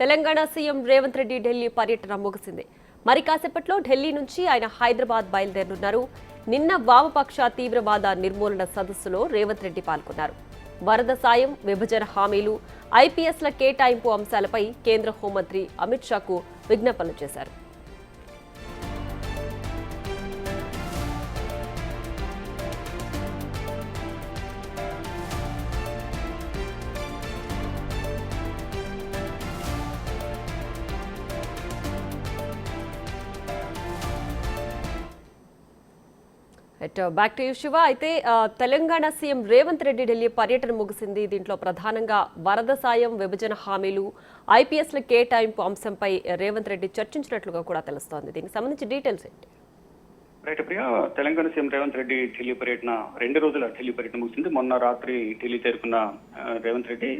Telangana CM Revanth Reddy Delhi పర్యటన ముగిసింది. మరి కాసేపట్లో ఢిల్లీ నుంచి ఆయన హైదరాబాద్ బయలుదేరనున్నారు. నిన్న వామపక్ష తీవ్రవాద నిర్మూలన సదస్సులో రేవంత్ రెడ్డి పాల్గొన్నారు. వరద సాయం, విభజన హామీలు, ఐపీఎస్ల కేటాయింపు అంశాలపై కేంద్ర హోంమంత్రి అమిత్ షాకు విజ్ఞాపనలు చేశారు. Back to you Shiva. అయితే తెలంగాణ సీఎం రేవంత్ రెడ్డి ఢిల్లీ పర్యటన ముగిసింది. దీంట్లో ప్రధానంగా వరద సాయం, విభజన హామీలు, ఐపీఎస్ల కేటాయింపు అంశంపై రేవంత్ రెడ్డి చర్చించినట్లుగా కూడా తెలుస్తోంది. దీనికి సంబంధించి డీటెయిల్స్ ఏంటి? రైట్ ప్రియా, తెలంగాణ సీఎం రేవంత్ రెడ్డి ఢిల్లీ పర్యటన 2 రోజుల ఢిల్లీ పర్యటన ముగిసింది. మొన్న రాత్రి ఢిల్లీ చేరుకున్న రేవంత్ రెడ్డి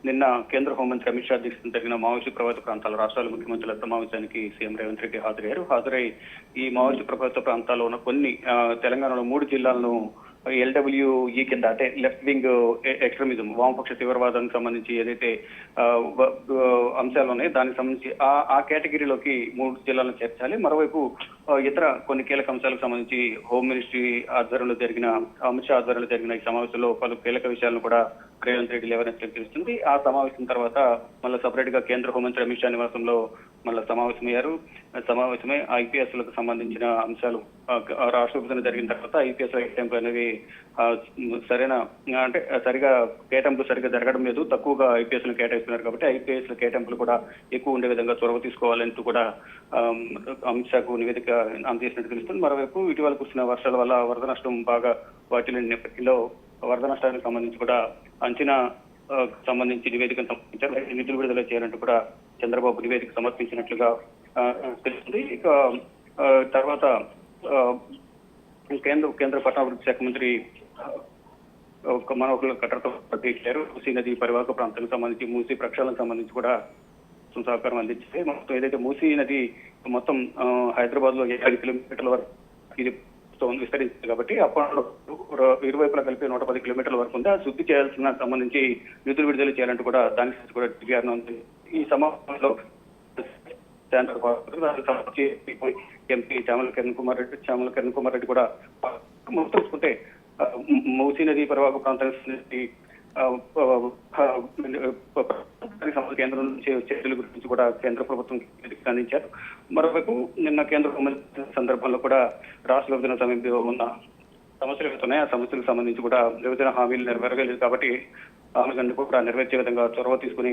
నిన్న కేంద్ర హోంమంత్రి అమిత్ షా అధ్యక్షతన జరిగిన మావోయిస్టు ప్రభావిత ప్రాంతాల రాష్ట్రాల ముఖ్యమంత్రుల సమావేశానికి సీఎం రేవంత్ రెడ్డి హాజరై ఈ మావోయిస్టు ప్రభావిత ప్రాంతాల్లో ఉన్న కొన్ని తెలంగాణలో 3 జిల్లాలను LWE కింద, అంటే లెఫ్ట్ వింగ్ ఎక్స్ట్రీమిజం, వామపక్ష తీవ్రవాదానికి సంబంధించి ఏదైతే అంశాలు ఉన్నాయో దానికి సంబంధించి ఆ కేటగిరీలోకి 3 జిల్లాలను చేర్చాలి. మరోవైపు ఇతర కొన్ని కీలక అంశాలకు సంబంధించి హోమ్ మినిస్ట్రీ ఆధ్వర్యంలో జరిగిన, అమిత్ షా ఆధ్వర్యంలో జరిగిన ఈ సమావేశంలో పలు కీలక విషయాలను కూడా రేవంత్ రెడ్డి లేవనెత్తడం తెలుస్తుంది. ఆ సమావేశం తర్వాత మళ్ళీ సపరేట్ గా కేంద్ర హోంమంత్రి అమిత్ షా నివాసంలో మళ్ళీ సమావేశమై ఐపీఎస్ లకు సంబంధించిన అంశాలు, రాష్ట్ర విభజన జరిగిన తర్వాత ఐపీఎస్ కేటాయింపు అనేవి సరిగా కేటాయింపులు సరిగా జరగడం లేదు, తక్కువగా ఐపీఎస్ లు కేటాయిస్తున్నారు. కాబట్టి ఐపీఎస్ కేటాయింపులు కూడా ఎక్కువ ఉండే విధంగా చొరవ తీసుకోవాలంటూ కూడా అమిత్ షాకు నివేదిక అందజేసినట్టు తెలుస్తుంది. మరోవైపు ఇటీవల కురిసిన వర్షాల వల్ల వరద నష్టం బాగా వాటిల్లిన నేపథ్యంలో వరద నష్టానికి సంబంధించి కూడా అంచనా సంబంధించి నివేదికను సమర్పించారు. నిధులు విడుదల చేయాలంటూ కూడా చంద్రబాబు నివేదిక సమర్పించినట్లుగా తెలుస్తుంది. ఇక తర్వాత కేంద్ర పట్టణాభివృద్ధి శాఖ మంత్రి మనోహర్ ఖట్టర్తో ప్రత్యేకించారు. మూసీ నది పరివాహక ప్రాంతానికి సంబంధించి, మూసీ ప్రక్షాళనకు సంబంధించి కూడా సహకారం అందించింది. మొత్తం ఏదైతే మూసీ నది మొత్తం హైదరాబాద్ లో 50 కిలోమీటర్ల వరకు ఇది విస్తరించింది. కాబట్టి అప్పుడు ఇరువైపులా కలిపి 110 కిలోమీటర్ల వరకు ఉంది. ఆ శుద్ధి చేయాల్సిన సంబంధించి నిధులు విడుదల చేయాలంటూ కూడా దానికి కూడా దిగారు. ఈ సమావేశంలో ఎంపీ చామల కిరణ్ కుమార్ రెడ్డి కూడా మొత్తం చూసుకుంటే మూసీ నది పరివాహక ప్రాంతానికి కేంద్రం నుంచి చర్యల గురించి కూడా కేంద్ర ప్రభుత్వం అందించారు. మరోవైపు నిన్న కేంద్ర హోంమంత్రి సందర్భంలో కూడా రాష్ట్ర విభజన సమయంలో ఉన్న సమస్యలు ఏవైతున్నాయి ఆ సమస్యలకు సంబంధించి కూడా విభజన హామీలు నెరవేరలేదు. కాబట్టి హామీలన్నీ కూడా నెరవేర్చే విధంగా చొరవ తీసుకుని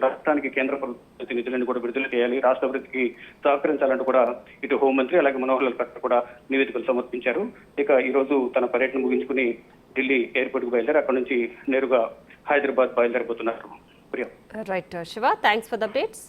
రాష్ట్రానికి కేంద్ర ప్రభుత్వ నిధులను కూడా విడుదల చేయాలి, రాష్ట్ర అభివృద్ధికి సహకరించాలంటూ కూడా ఇటు హోంమంత్రి అలాగే మనోహర్ ఖట్టర్ కూడా నివేదికలు సమర్పించారు. ఇక ఈ రోజు తన పర్యటన ముగించుకుని ఢిల్లీ ఎయిర్పోర్ట్ కు బయలుదేరి అక్కడ నుంచి నేరుగా హైదరాబాద్ బయలుదేరబోతున్నారు. Right Shiva, thanks for the updates.